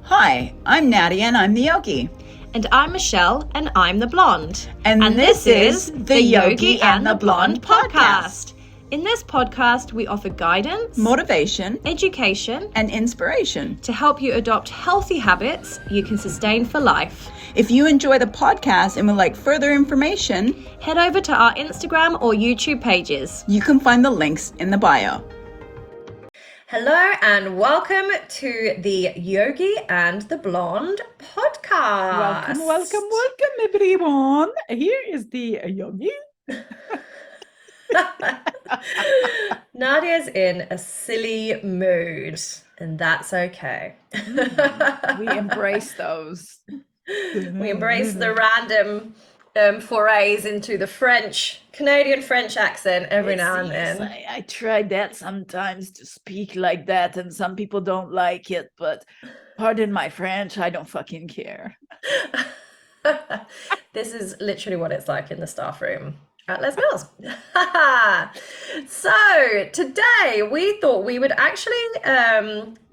Hi, I'm Nadia and I'm the Yogi. And I'm Michelle and I'm the Blonde. And this is the Yogi and the Blonde podcast. In this podcast, we offer guidance, Motivation, education, and inspiration to help you adopt healthy habits you can sustain for life. If you enjoy the podcast and would like further information, head over to our Instagram or YouTube pages. You can find the links in the bio. Hello and welcome to the Yogi and the Blonde podcast. Welcome everyone. Here is the Yogi. Nadia's in a silly mood, and that's okay. We embrace those. We embrace the random forays into the Canadian French accent every now and then. I try that sometimes to speak like that, and some people don't like it, but pardon my French, I don't fucking care. This is literally what it's like in the staff room at Les Mills. So today we thought we would actually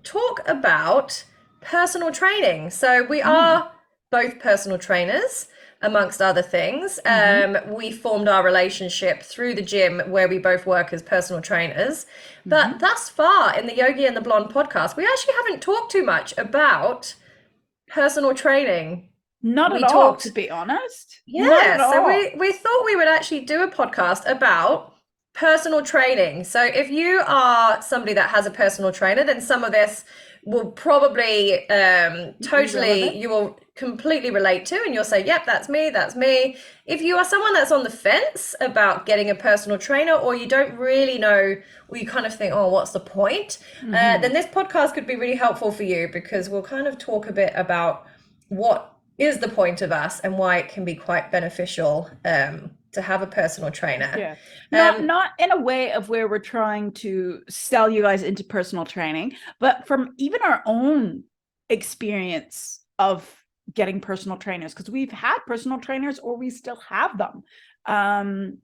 talk about personal training. So we are both personal trainers, amongst other things. We formed our relationship through the gym where we both work as personal trainers. But thus far in the Yogi and the Blonde podcast, we actually haven't talked too much about personal training. Not at all, to be honest. Yeah, so we thought we would actually do a podcast about personal training. So if you are somebody that has a personal trainer, then some of this will probably you will completely relate to, and you'll say, yep, that's me. If you are someone that's on the fence about getting a personal trainer, or you don't really know, or you kind of think, oh, what's the point? Then this podcast could be really helpful for you, because we'll kind of talk a bit about what is the point of us and why it can be quite beneficial to have a personal trainer. Yeah. Not in a way of where we're trying to sell you guys into personal training, but from even our own experience of getting personal trainers, because we've had personal trainers or we still have them. That's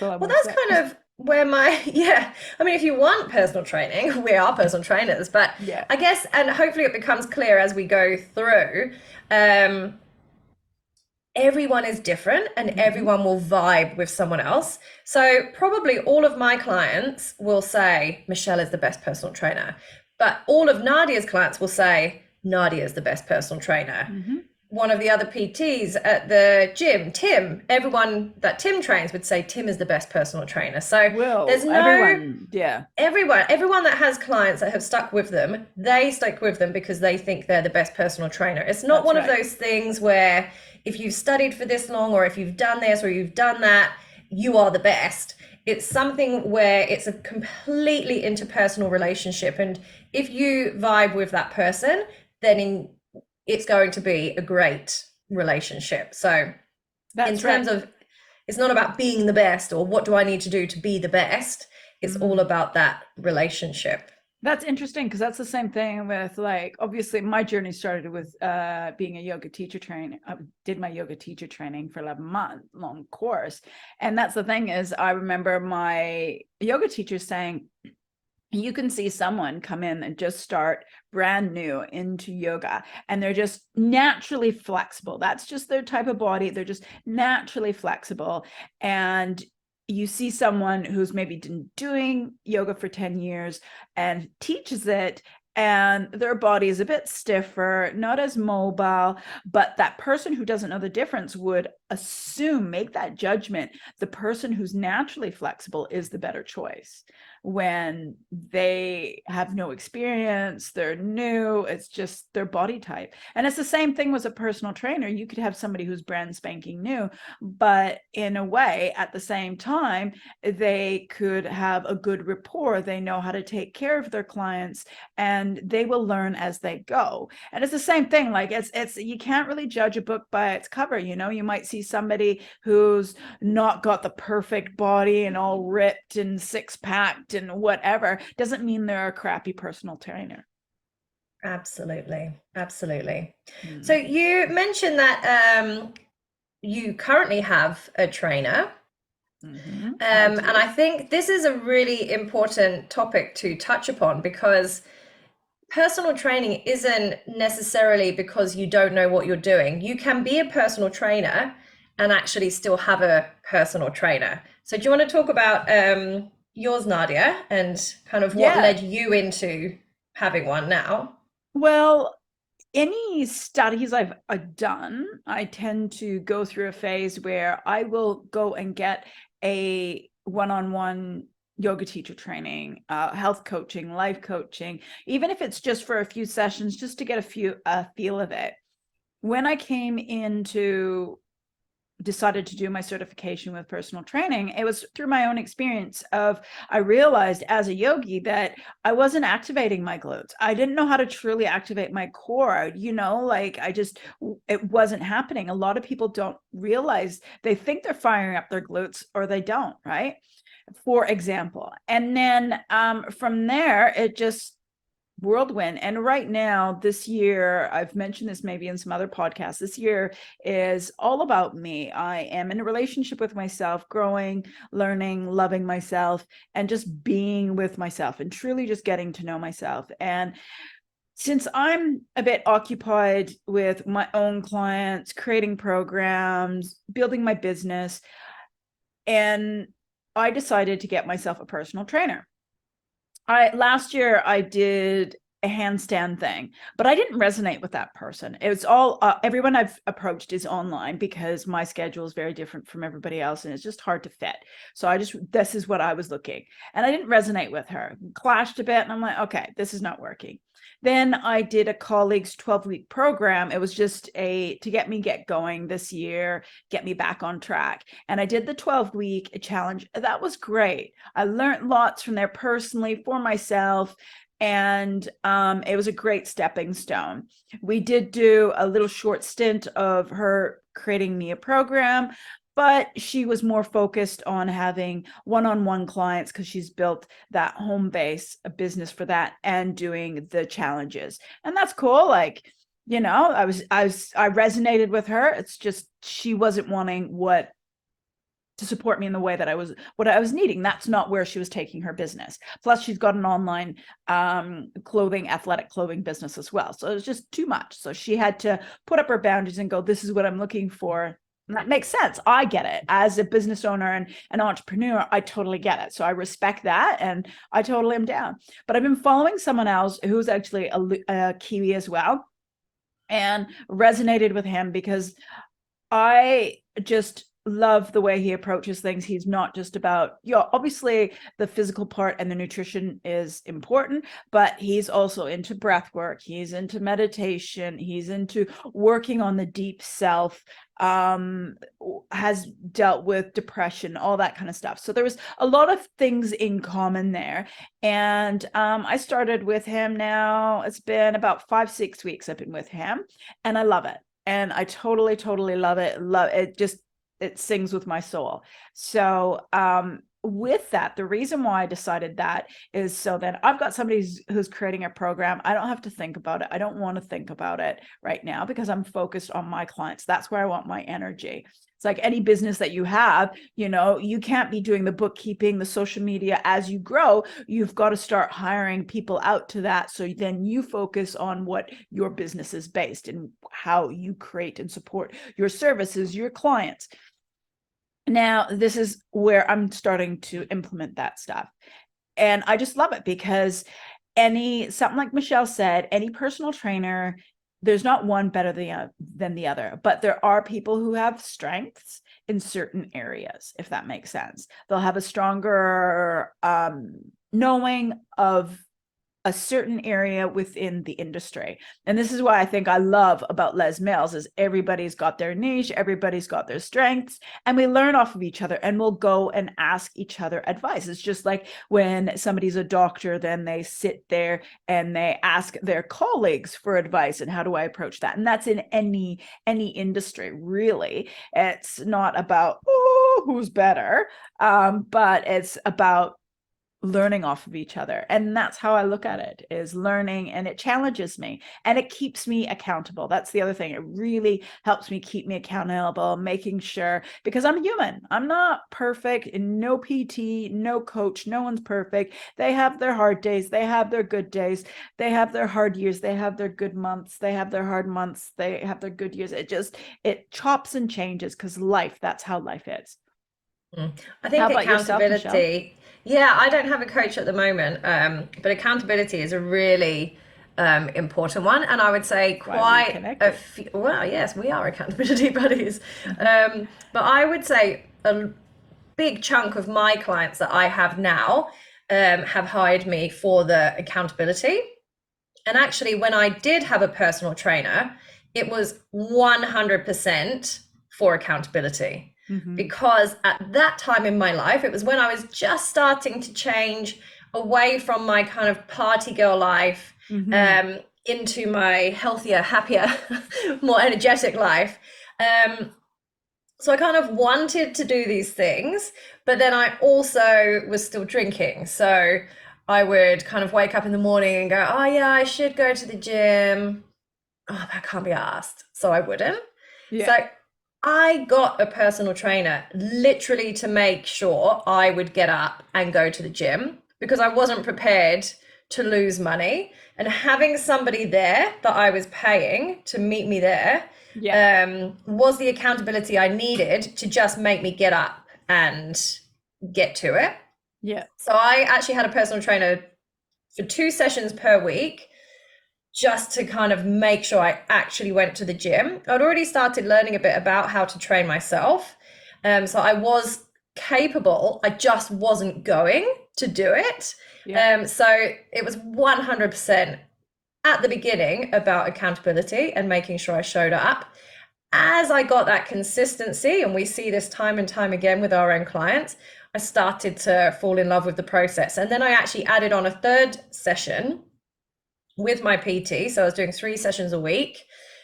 all I want to say. Kind of where I mean, if you want personal training, we are personal trainers, but I guess, and hopefully it becomes clear as we go through, everyone is different and everyone will vibe with someone else. So probably all of my clients will say Michelle is the best personal trainer, but all of Nadia's clients will say Nadia is the best personal trainer. One of the other PTs at the gym, Tim, everyone that Tim trains would say Tim is the best personal trainer. So there's everyone that has clients that have stuck with them, they stick with them because they think they're the best personal trainer. It's not one of those things where if you've studied for this long, or if you've done this or you've done that, you are the best. It's something where it's a completely interpersonal relationship. And if you vibe with that person, then it's going to be a great relationship. So in terms of, it's not about being the best or what do I need to do to be the best. It's all about that relationship. That's interesting, because that's the same thing with, like, obviously my journey started with being a yoga teacher training. I did my yoga teacher training for 11-month long course. And that's the thing is, I remember my yoga teacher saying, you can see someone come in and just start brand new into yoga, and they're just naturally flexible. That's just their type of body. They're just naturally flexible. And you see someone who's maybe been doing yoga for 10 years and teaches it, and their body is a bit stiffer, not as mobile, but that person who doesn't know the difference would make that judgment. The person who's naturally flexible is the better choice. When they have no experience, they're new, it's just their body type. And it's the same thing with a personal trainer. You could have somebody who's brand spanking new, but in a way, at the same time, they could have a good rapport. They know how to take care of their clients, and they will learn as they go. And it's the same thing. Like, it's you can't really judge a book by its cover. You know, you might see somebody who's not got the perfect body and all ripped and six-packed and whatever, doesn't mean they're a crappy personal trainer. Absolutely. So you mentioned that you currently have a trainer. And I think this is a really important topic to touch upon, because personal training isn't necessarily because you don't know what you're doing. You can be a personal trainer and actually still have a personal trainer. So do you want to talk about yours, Nadia, and kind of what Yeah. led you into having one now? Well, any studies I've done, I tend to go through a phase where I will go and get a one-on-one yoga teacher training, health coaching, life coaching, even if it's just for a few sessions, just to get a feel of it. When I came into decided to do my certification with personal training, it was through my own experience of, I realized as a yogi that I wasn't activating my glutes. I didn't know how to truly activate my core, like it wasn't happening. A lot of people don't realize, they think they're firing up their glutes or they don't, right? For example. And then from there, it just whirlwind. And right now, this year, I've mentioned this maybe in some other podcasts, this year is all about me. I am in a relationship with myself, growing, learning, loving myself, and just being with myself and truly just getting to know myself. And since I'm a bit occupied with my own clients, creating programs, building my business, and I decided to get myself a personal trainer. Last year I did a handstand thing, but I didn't resonate with that person. It was all everyone I've approached is online because my schedule is very different from everybody else and it's just hard to fit. So this is what I was looking, and I didn't resonate with her. Clashed a bit, and I'm like, okay, this is not working. Then I did a colleague's 12-week program. It was just to get going this year, get me back on track. And I did the 12-week challenge. That was great. I learned lots from there personally for myself. And it was a great stepping stone. We did do a little short stint of her creating me a program, but she was more focused on having one-on-one clients because she's built that home base, a business for that, and doing the challenges. And that's cool. Like, I resonated with her. It's just she wasn't wanting to support me in the way that what I was needing. That's not where she was taking her business. Plus, she's got an online athletic clothing business as well. So it was just too much. So she had to put up her boundaries and go, this is what I'm looking for. And that makes sense. I get it. As a business owner and an entrepreneur, I totally get it. So I respect that, and I totally am down. But I've been following someone else who's actually a Kiwi as well, and resonated with him because I just love the way he approaches things. He's not just about, obviously the physical part and the nutrition is important, but he's also into breath work. He's into meditation. He's into working on the deep self, has dealt with depression, all that kind of stuff. So there was a lot of things in common there. And I started with him now. It's been about 5-6 weeks I've been with him, and I love it. And I totally, totally love it. Love it. It sings with my soul. So with that, the reason why I decided that is so that I've got somebody who's creating a program. I don't have to think about it. I don't want to think about it right now because I'm focused on my clients. That's where I want my energy. It's like any business that you have, you can't be doing the bookkeeping, the social media as you grow. You've got to start hiring people out to that. So then you focus on what your business is based and how you create and support your services, your clients. Now, this is where I'm starting to implement that stuff. And I just love it because something like Michelle said, any personal trainer, there's not one better than the other, but there are people who have strengths in certain areas, if that makes sense. They'll have a stronger knowing of a certain area within the industry. And this is why I think I love about Les Mills is everybody's got their niche, everybody's got their strengths, and we learn off of each other, and we'll go and ask each other advice. It's just like when somebody's a doctor, then they sit there and they ask their colleagues for advice, and how do I approach that? And that's in any industry, really. It's not about who's better, but it's about learning off of each other. And that's how I look at it, is learning, and it challenges me and it keeps me accountable. That's the other thing. It really helps me keep me accountable, making sure, because I'm human. I'm not perfect, and no PT, no coach, no one's perfect. They have their hard days. They have their good days. They have their hard years. They have their good months. They have their hard months. They have their good years. It chops and changes, because that's how life is. I How think about yourself, Michelle? accountability, yeah, I don't have a coach at the moment, but accountability is a really important one. And I would say Why we quite a connected. few, well, yes, we are accountability buddies. But I would say a big chunk of my clients that I have now have hired me for the accountability. And actually, when I did have a personal trainer, it was 100% for accountability. Mm-hmm. Because at that time in my life, it was when I was just starting to change away from my kind of party girl life Mm-hmm. into my healthier, happier, more energetic life. So I kind of wanted to do these things, but then I also was still drinking. So I would kind of wake up in the morning and go, oh, yeah, I should go to the gym. Oh, that can't be asked. So I wouldn't. Yeah. So I got a personal trainer literally to make sure I would get up and go to the gym because I wasn't prepared to lose money. And having somebody there that I was paying to meet me there Yeah. was the accountability I needed to just make me get up and get to it. Yeah. So I actually had a personal trainer for 2 sessions per week just to kind of make sure I actually went to the gym. I'd already started learning a bit about how to train myself. So I was capable, I just wasn't going to do it. Yeah. So it was 100% at the beginning about accountability and making sure I showed up. As I got that consistency, and we see this time and time again with our own clients, I started to fall in love with the process. And then I actually added on a third session with my PT. So I was doing 3 sessions a week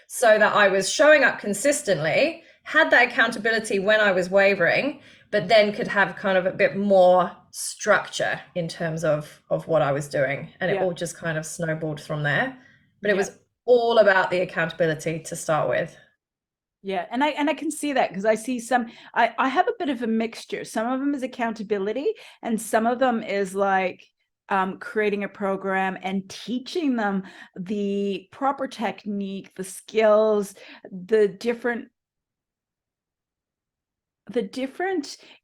so that I was showing up consistently, had that accountability when I was wavering, but then could have kind of a bit more structure in terms of what I was doing. And it Yeah. all just kind of snowballed from there. But it Yeah. was all about the accountability to start with. Yeah. And I can see that, because I see I have a bit of a mixture. Some of them is accountability, and some of them is like creating a program and teaching them the proper technique, the skills, the different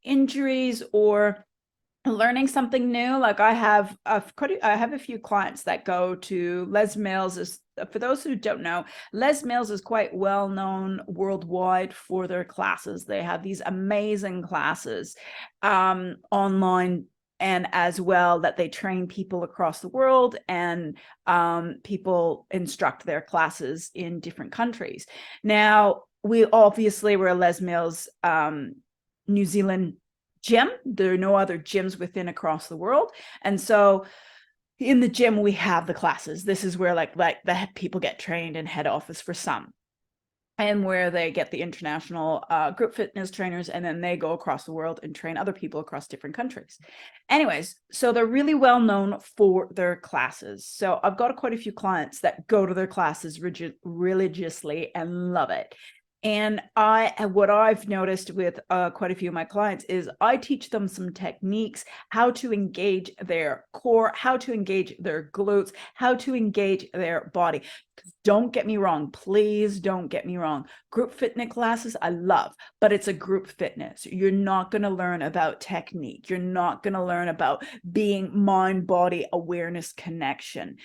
injuries, or learning something new. Like I have a few clients that go to Les Mills. Is, for those who don't know, Les Mills is quite well known worldwide for their classes. They have these amazing classes online, and as well that they train people across the world, and people instruct their classes in different countries. Now, we obviously were a Les Mills New Zealand gym. There are no other gyms within across the world. And so in the gym, we have the classes. This is where like the people get trained in head office for some, and where they get the international group fitness trainers, and then they go across the world and train other people across different countries. Anyways, so they're really well known for their classes. So I've got quite a few clients that go to their classes religiously and love it. And what I've noticed with quite a few of my clients is I teach them some techniques, how to engage their core, how to engage their glutes, how to engage their body. Don't get me wrong. Please don't get me wrong. Group fitness classes, I love, but it's a group fitness. You're not going to learn about technique. You're not going to learn about being mind-body awareness connection.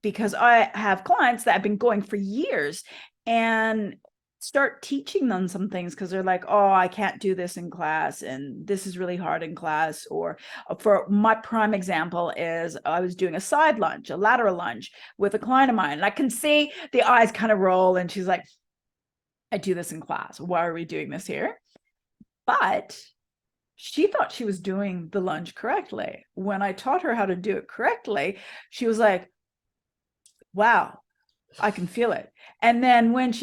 Because I have clients that have been going for years and start teaching them some things, because they're like, oh, I can't do this in class, and this is really hard in class. Or for my prime example is I was doing a side lunge, a lateral lunge with a client of mine, and I can see the eyes kind of roll, and she's like, I do this in class. Why are we doing this here? But she thought she was doing the lunge correctly. When I taught her how to do it correctly, she was like, wow, I can feel it. And then when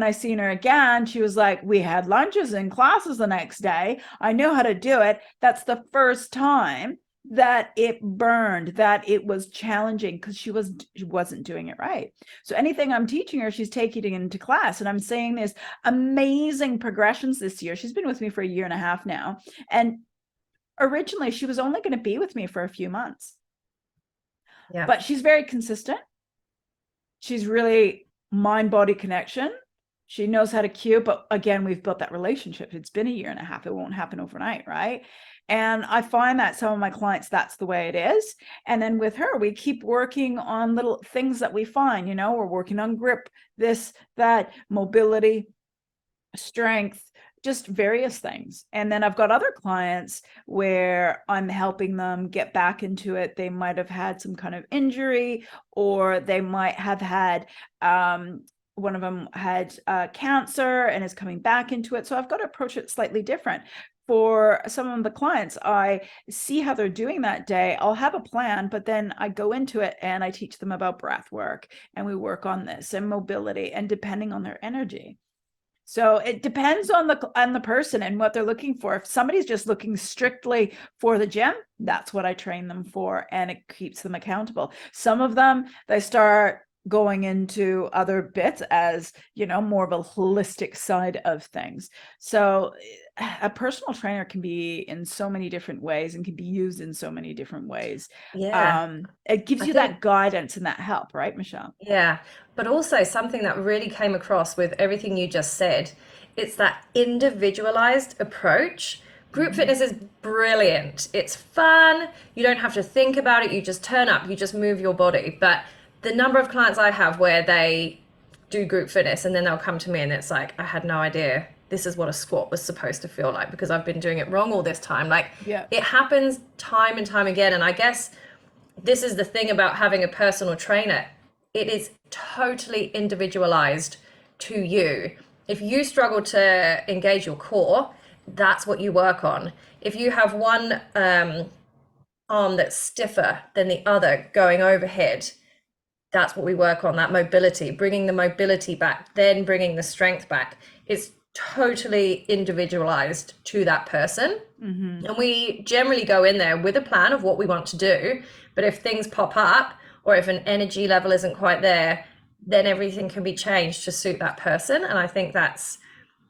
I seen her again, she was like, we had lunches in classes the next day. I know how to do it. That's the first time that it burned, that it was challenging because she wasn't doing it right. So anything I'm teaching her, she's taking it into class. And I'm saying there's amazing progressions this year. She's been with me for a year and a half now. And originally she was only going to be with me for a few months. Yeah. But she's very consistent. She's really mind-body connection. She knows how to cue, but again, we've built that relationship. It's been a year and a half. It won't happen overnight, right? And I find that some of my clients, that's the way it is. And then with her, we keep working on little things that we find, we're working on grip, this, that, mobility, strength, just various things. And then I've got other clients where I'm helping them get back into it. They might have had some kind of injury, or they might have had, one of them had cancer and is coming back into it. So I've got to approach it slightly different. For some of the clients, I see how they're doing that day. I'll have a plan, but then I go into it and I teach them about breath work, and we work on this and mobility, and depending on their energy. So it depends on the person and what they're looking for. If somebody's just looking strictly for the gym, that's what I train them for, and it keeps them accountable. Some of them, they start going into other bits as, more of a holistic side of things. So a personal trainer can be in so many different ways and can be used in so many different ways. Yeah. It gives you that guidance and that help, right, Michelle? Yeah, but also something that really came across with everything you just said, it's that individualized approach. Group fitness is brilliant. It's fun. You don't have to think about it. You just turn up, you just move your body. But the number of clients I have where they do group fitness and then they'll come to me and it's like, I had no idea this is what a squat was supposed to feel like because I've been doing it wrong all this time. Like, Yeah. it happens time and time again. And I guess this is the thing about having a personal trainer. It is totally individualized to you. If you struggle to engage your core, that's what you work on. If you have one arm that's stiffer than the other going overhead, that's what we work on, that mobility, bringing the mobility back, then bringing the strength back. It's totally individualized to that person. And we generally go in there with a plan of what we want to do. But if things pop up, or if an energy level isn't quite there, then everything can be changed to suit that person. And I think that's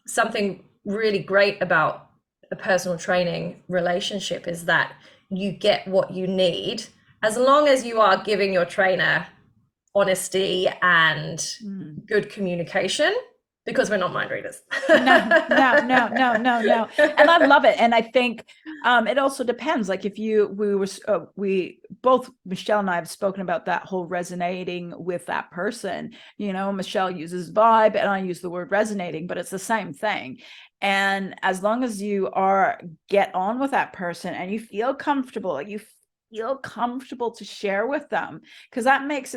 something really great about a personal training relationship, is that you get what you need as long as you are giving your trainer honesty and good communication, because we're not mind readers. No. And I love it. And I think it also depends. Like if we both, Michelle and I have spoken about that whole resonating with that person. Michelle uses vibe and I use the word resonating, but it's the same thing. And as long as you get on with that person and you feel comfortable, like you feel comfortable to share with them, because that makes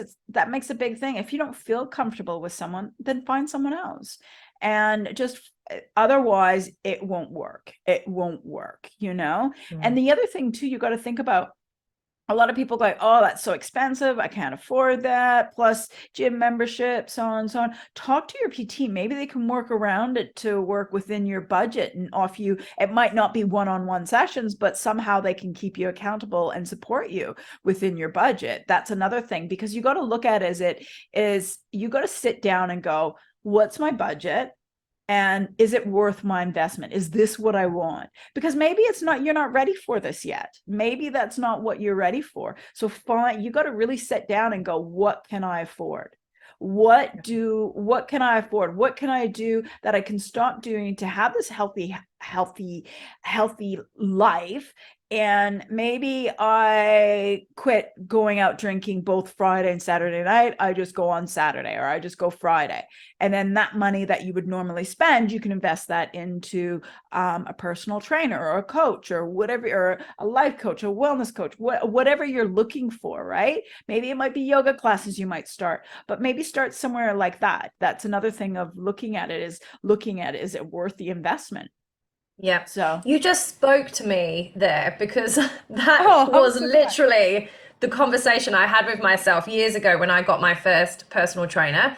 a big thing. If you don't feel comfortable with someone, then find someone else. And just otherwise it won't work. And the other thing too, you got to think about, a lot of people go, oh, that's so expensive, I can't afford that, plus gym membership, so on and so on. Talk to your PT. Maybe they can work around it to work within your budget and offer you, it might not be one-on-one sessions, but somehow they can keep you accountable and support you within your budget. That's another thing, because you got to look at you got to sit down and go, what's my budget? And is it worth my investment? Is this what I want? Because maybe you're not ready for this yet. Maybe that's not what you're ready for. So you got to really sit down and go, what can I afford? What can I afford? What can I do that I can stop doing to have this healthy life? And maybe I quit going out drinking both Friday and Saturday night. I just go on Saturday, or I just go Friday. And then that money that you would normally spend, you can invest that into a personal trainer or a coach or whatever, or a life coach, a wellness coach, whatever you're looking for, right? Maybe it might be yoga classes you might start, but maybe start somewhere like that. That's another thing of looking at it, is it worth the investment? Yeah. So You just spoke to me there, because that was literally the conversation I had with myself years ago when I got my first personal trainer.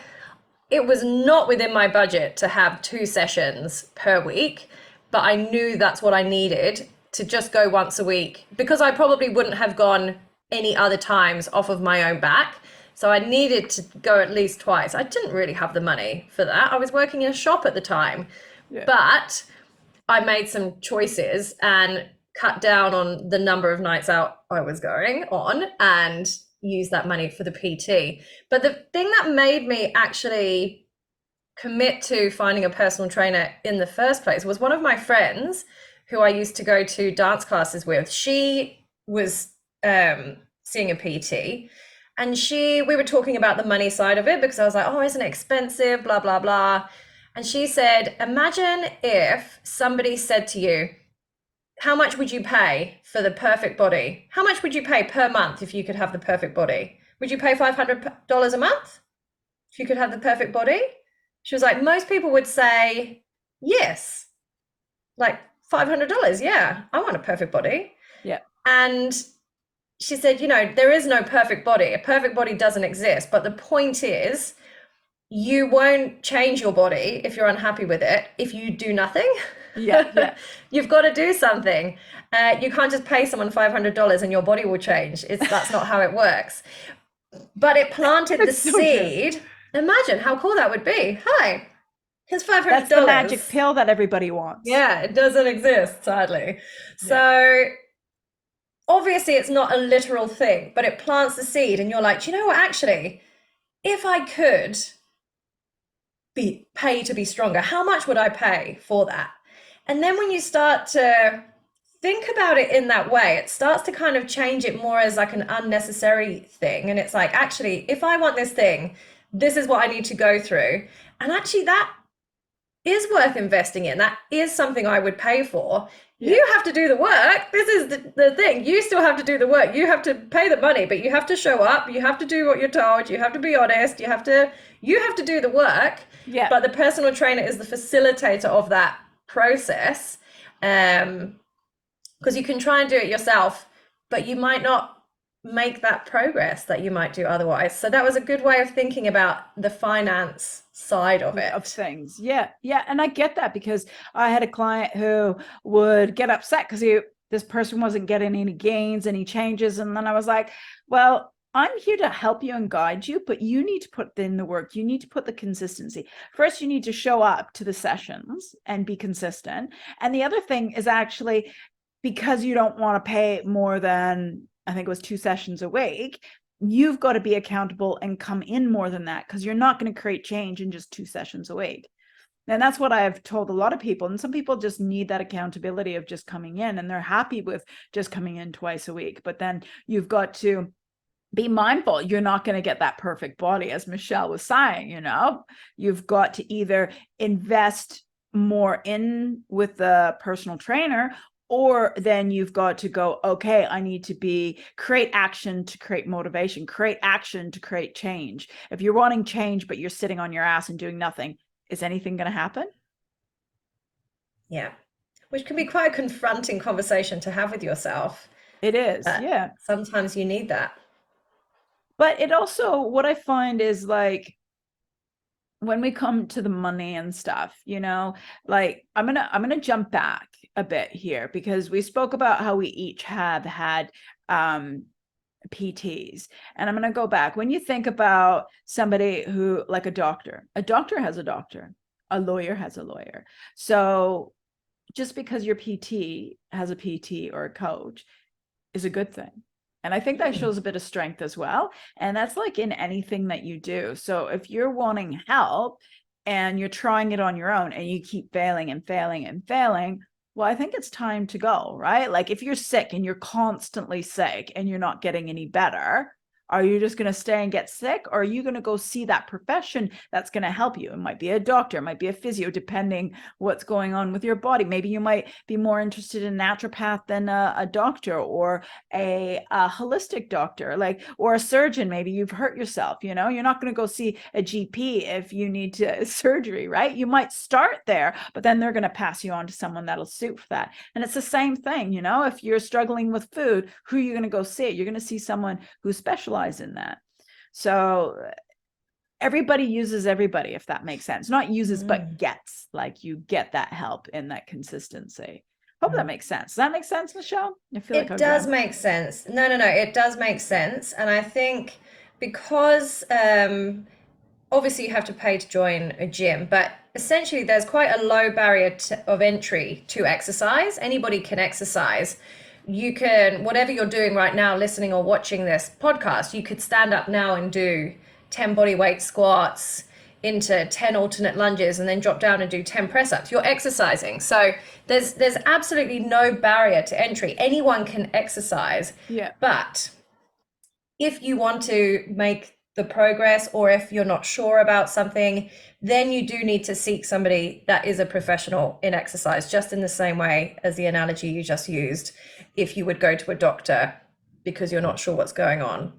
It was not within my budget to have 2 sessions per week, but I knew that's what I needed to just go once a week because I probably wouldn't have gone any other times off of my own back. So I needed to go at least twice. I didn't really have the money for that. I was working in a shop at the time, Yeah. but I made some choices and cut down on the number of nights out I was going on and use that money for the PT. But the thing that made me actually commit to finding a personal trainer in the first place was one of my friends who I used to go to dance classes with. She was seeing a PT, and we were talking about the money side of it because I was like, oh, isn't it expensive? Blah, blah, blah. And she said, imagine if somebody said to you, how much would you pay for the perfect body? How much would you pay per month if you could have the perfect body? Would you pay $500 a month if you could have the perfect body? She was like, most people would say yes, like $500. Yeah, I want a perfect body. Yeah. And she said, there is no perfect body. A perfect body doesn't exist. But the point is, you won't change your body if you're unhappy with it if you do nothing. Yeah. You've got to do something. You can't just pay someone $500 and your body will change. That's not how it works. But it planted the So true. seed. Imagine how cool that would be. Hi, here's $500. That's the magic pill that everybody wants. Yeah, it doesn't exist, sadly. So obviously it's not a literal thing, but it plants the seed and you're like, do you know what, actually, if I could pay to be stronger, how much would I pay for that? And then when you start to think about it in that way, it starts to kind of change it more as like an unnecessary thing. And it's like, actually, if I want this thing, this is what I need to go through. And actually that is worth investing in. That is something I would pay for. Yeah. You have to do the work. This is the thing. You still have to do the work. You have to pay the money, but you have to show up. You have to do what you're told. You have to be honest. You have to do the work. Yeah. But the personal trainer is the facilitator of that process. Because you can try and do it yourself, but you might not make that progress that you might do otherwise. So that was a good way of thinking about the finance side of it. Of things. Yeah. And I get that because I had a client who would get upset because this person wasn't getting any gains, any changes. And then I was like, well, I'm here to help you and guide you, but you need to put in the work. You need to put the consistency. First, you need to show up to the sessions and be consistent. And the other thing is actually, because you don't want to pay more than, I think it was 2 sessions a week, you've got to be accountable and come in more than that, because you're not going to create change in just 2 sessions a week. And that's what I've told a lot of people. And some people just need that accountability of just coming in, and they're happy with just coming in twice a week. But then you've got to be mindful. You're not going to get that perfect body, as Michelle was saying. You've got to either invest more in with the personal trainer, or then you've got to go, okay, I need to create action to create motivation, create action to create change. If you're wanting change, but you're sitting on your ass and doing nothing, is anything going to happen? Yeah. Which can be quite a confronting conversation to have with yourself. It is. Yeah. Sometimes you need that. But it also, what I find is like, when we come to the money and stuff, like I'm gonna jump back a bit here, because we spoke about how we each have had PTs, and I'm gonna go back. When you think about somebody who, like a doctor has a doctor, a lawyer has a lawyer. So just because your PT has a PT or a coach is a good thing. And I think that shows a bit of strength as well. And that's like in anything that you do. So if you're wanting help and you're trying it on your own and you keep failing and failing and failing, well, I think it's time to go, right? Like if you're sick and you're constantly sick and you're not getting any better, are you just going to stay and get sick? Or are you going to go see that profession that's going to help you? It might be a doctor, it might be a physio, depending what's going on with your body. Maybe you might be more interested in naturopath than a doctor, or a holistic doctor, or a surgeon. Maybe you've hurt yourself, you're not going to go see a GP if you need surgery, right? You might start there, but then they're going to pass you on to someone that'll suit for that. And it's the same thing, if you're struggling with food, who are you going to go see? You're going to see someone who specializes in that. So everybody uses everybody, if that makes sense. Not uses, but gets, like you get that help and that consistency. Hope that makes sense. Does that make sense, Michelle? I feel like It I've does done. make sense. No, it does make sense. And I think because obviously you have to pay to join a gym, but essentially there's quite a low barrier of entry to exercise. Anybody can exercise. You can, whatever you're doing right now, listening or watching this podcast, you could stand up now and do 10 body weight squats into 10 alternate lunges and then drop down and do 10 press ups. You're exercising. So there's absolutely no barrier to entry. Anyone can exercise. Yeah. But if you want to make the progress, or if you're not sure about something, then you do need to seek somebody that is a professional in exercise, just in the same way as the analogy you just used. If you would go to a doctor because you're not sure what's going on,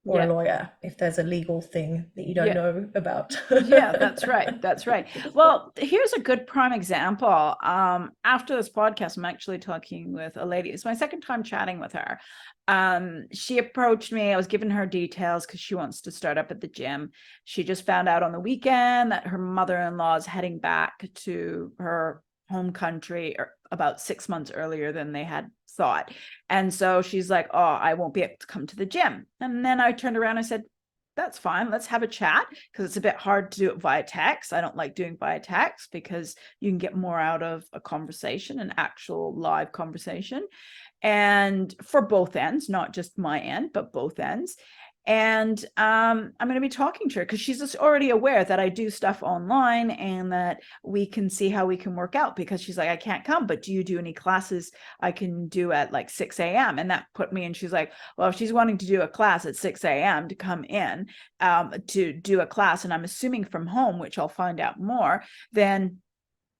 or Yeah. a lawyer if there's a legal thing that you don't Yeah. know about. Yeah, that's right. That's right. Well, here's a good prime example. After this podcast, I'm actually talking with a lady. It's my second time chatting with her. She approached me. I was giving her details because she wants to start up at the gym. She just found out on the weekend that her mother-in-law is heading back to her home country about 6 months earlier than they had thought. And so she's like, oh, I won't be able to come to the gym. And then I turned around and I said, that's fine. Let's have a chat, because it's a bit hard to do it via text. I don't like doing via text because you can get more out of a conversation, an actual live conversation, and for both ends, not just my end, but both ends. And I'm going to be talking to her because she's just already aware that I do stuff online and that we can see how we can work out, because she's like, I can't come, but do you do any classes I can do at like 6 a.m.? And that put me in. She's like, well, if she's wanting to do a class at 6 a.m. to come in to do a class, and I'm assuming from home, which I'll find out more, then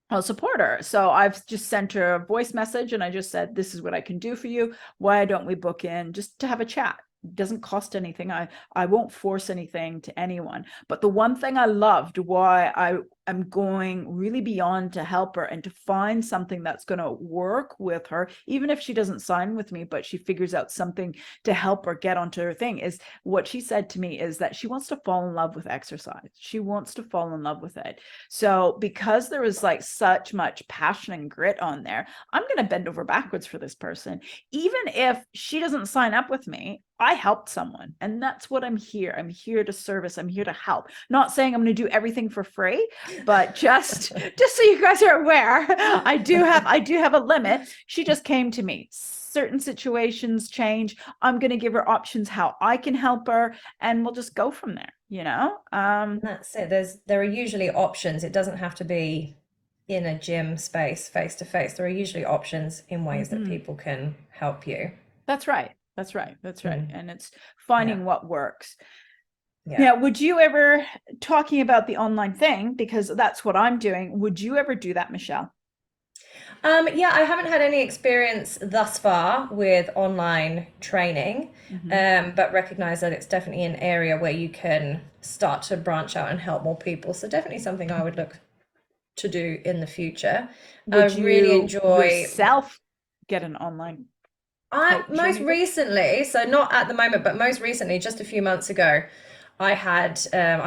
I'll support her. So I've just sent her a voice message and I just said, this is what I can do for you. Why don't we book in just to have a chat? It doesn't cost anything. I won't force anything to anyone. But the one thing I loved, why I am going really beyond to help her and to find something that's going to work with her, even if she doesn't sign with me, but she figures out something to help her get onto her thing, is what she said to me is that she wants to fall in love with exercise. She wants to fall in love with it. So because there is like such much passion and grit on there, I'm going to bend over backwards for this person. Even if she doesn't sign up with me, I helped someone, and that's what I'm here. I'm here to service. I'm here to help. Not saying I'm going to do everything for free, but just so you guys are aware, I do have a limit. She just came to me. Certain situations change. I'm going to give her options how I can help her, and we'll just go from there, you know? That's it. There are usually options. It doesn't have to be in a gym space face to face. There are usually options in ways that people can help you. That's right. That's right. That's right. And it's finding what works. Yeah. Now, would you ever, talking about the online thing, because that's what I'm doing, would you ever do that, Michelle? Yeah, I haven't had any experience thus far with online training, but recognize that it's definitely an area where you can start to branch out and help more people. So definitely something I would look to do in the future. Would I you really enjoy yourself get an online coach or most anything? recently, so not at the moment, but most recently, just a few months ago, I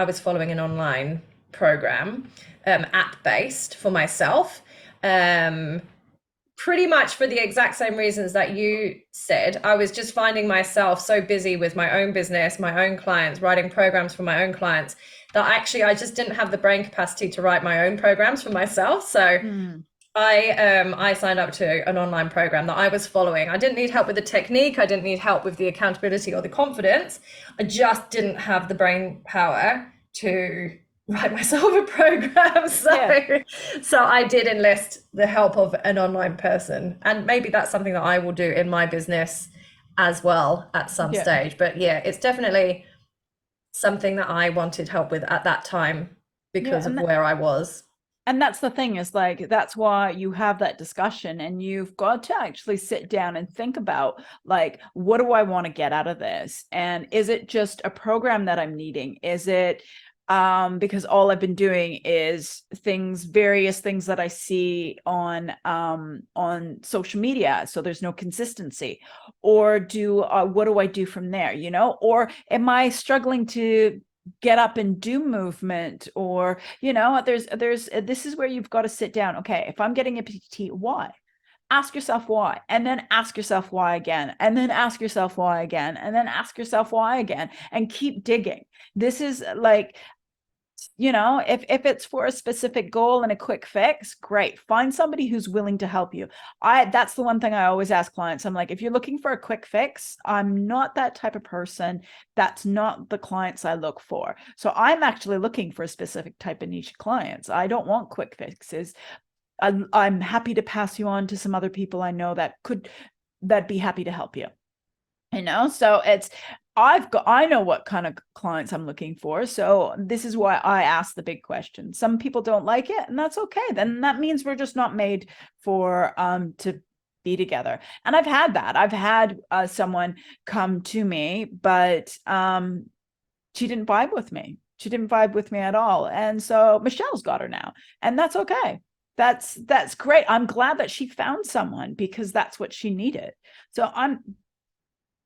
was following an online program, app-based for myself, pretty much for the exact same reasons that you said. I was just finding myself so busy with my own business, my own clients, writing programs for my own clients, that actually I just didn't have the brain capacity to write my own programs for myself. So I signed up to an online program that I was following. I didn't need help with the technique. I didn't need help with the accountability or the confidence. I just didn't have the brain power to write myself a program. So I did enlist the help of an online person. And maybe that's something that I will do in my business as well at some stage. But yeah, it's definitely something that I wanted help with at that time because of where I was. And that's the thing, is like, that's why you have that discussion, and you've got to actually sit down and think about, like, what do I want to get out of this? And is it just a program that I'm needing? Is it because all I've been doing is various things that I see on social media, so there's no consistency? Or what do I do from there, you know? Or am I struggling to get up and do movement? Or, you know, there's this is where you've got to sit down. Okay, if I'm getting a PT, why? ask yourself why, and then ask yourself why again, and then ask yourself why again, and then ask yourself why again, and keep digging. This is like, if it's for a specific goal and a quick fix, great. Find somebody who's willing to help you. That's the one thing I always ask clients. I'm like, if you're looking for a quick fix, I'm not that type of person. That's not the clients I look for. So I'm actually looking for a specific type of niche clients. I don't want quick fixes. I'm happy to pass you on to some other people I know that'd be happy to help you. So I know what kind of clients I'm looking for. So this is why I ask the big question. Some people don't like it, and that's okay. Then that means we're just not made for to be together. And I've had that. I've had someone come to me, but she didn't vibe with me. She didn't vibe with me at all. And so Michelle's got her now, and that's okay. That's great. I'm glad that she found someone, because that's what she needed. So I'm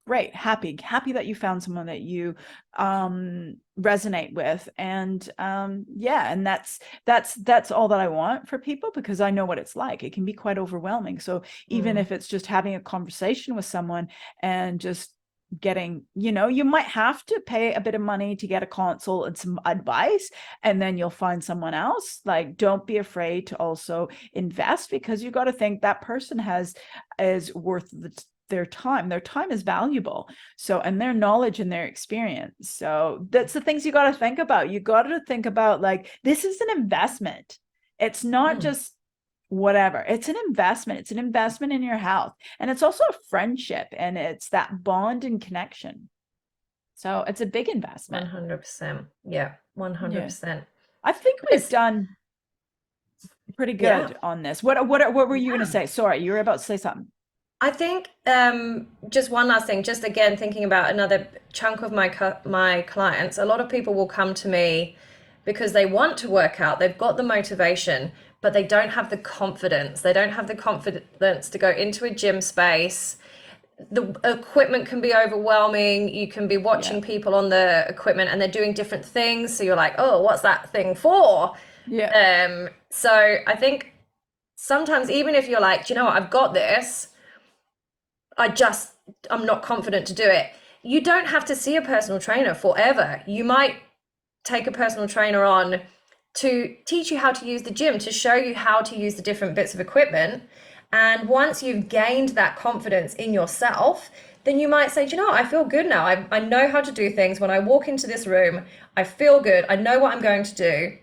great, happy that you found someone that you resonate with. And and that's all that I want for people, because I know what it's like. It can be quite overwhelming. So even if it's just having a conversation with someone and just getting, you might have to pay a bit of money to get a consult and some advice, and then you'll find someone else. Like, don't be afraid to also invest, because you got to think that person is worth their time. Their time is valuable. So, and their knowledge and their experience. So that's the things you got to think about. You got to think about, like, this is an investment. It's not just whatever. It's an investment. It's an investment in your health. And it's also a friendship, and it's that bond and connection. So it's a big investment. 100%. Yeah, 100%. I think we've done pretty good on this. What were you going to say? Sorry, you were about to say something. I think just one last thing, just again thinking about another chunk of my clients. A lot of people will come to me because they want to work out, they've got the motivation, but they don't have the confidence. They don't have the confidence to go into a gym space. The equipment can be overwhelming. You can be watching people on the equipment and they're doing different things. So you're like, oh, what's that thing for? Yeah. So I think sometimes, even if you're like, do you know what, I've got this, I'm not confident to do it. You don't have to see a personal trainer forever. You might take a personal trainer on to teach you how to use the gym, to show you how to use the different bits of equipment. And once you've gained that confidence in yourself, then you might say, do you know what? I feel good now. I know how to do things. When I walk into this room, I feel good. I know what I'm going to do.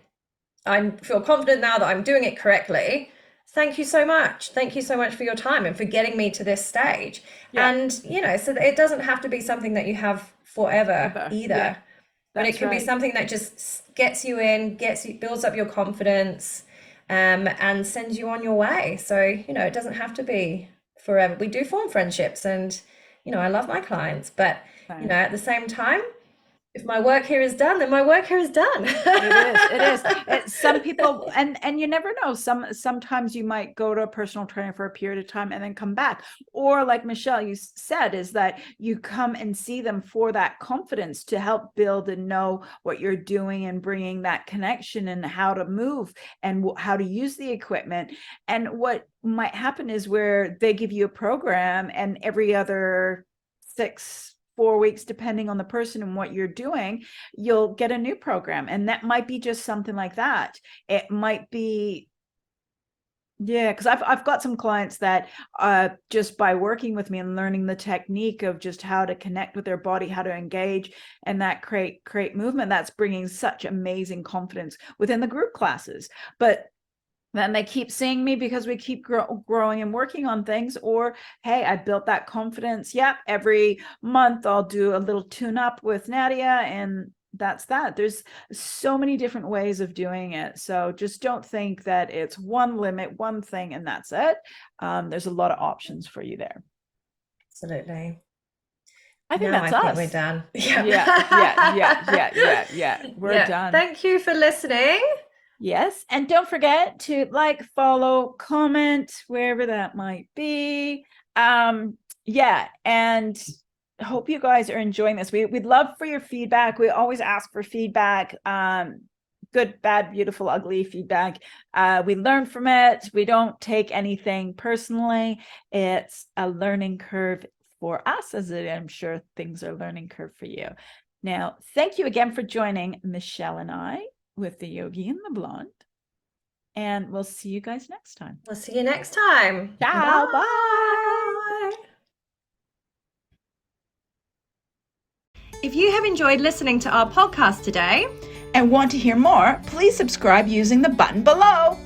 I feel confident now that I'm doing it correctly. Thank you so much. Thank you so much for your time and for getting me to this stage. And, so it doesn't have to be something that you have forever either. Yeah, but it can be something that just gets you in, builds up your confidence, and sends you on your way. So, it doesn't have to be forever. We do form friendships, and, I love my clients, but, at the same time, if my work here is done, then my work here is done. It is. Some people, and you never know. Sometimes you might go to a personal trainer for a period of time and then come back. Or like Michelle, you said, is that you come and see them for that confidence, to help build and know what you're doing, and bringing that connection and how to move and how to use the equipment. And what might happen is where they give you a program, and every other 4 weeks, depending on the person and what you're doing, you'll get a new program. And that might be just something like that. It might be, because I've got some clients that just by working with me and learning the technique of just how to connect with their body, how to engage, and that create movement, that's bringing such amazing confidence within the group classes. But then they keep seeing me because we keep growing and working on things. Or, hey, I built that confidence. Yep. Every month I'll do a little tune up with Nadia, and that's that. There's so many different ways of doing it. So just don't think that it's one limit, one thing, and that's it. There's a lot of options for you there. Absolutely. I think that's us. We're done. Yeah. We're done. Thank you for listening. Yes. And don't forget to like, follow, comment, wherever that might be. And hope you guys are enjoying this. We'd love for your feedback. We always ask for feedback. good, bad, beautiful, ugly feedback. We learn from it. We don't take anything personally. It's a learning curve for us, as I'm sure things are a learning curve for you. Now, thank you again for joining Michelle and I with the Yogi and the Blonde. And we'll see you guys next time. We'll see you next time. Ciao. Bye. Bye. If you have enjoyed listening to our podcast today and want to hear more, please subscribe using the button below.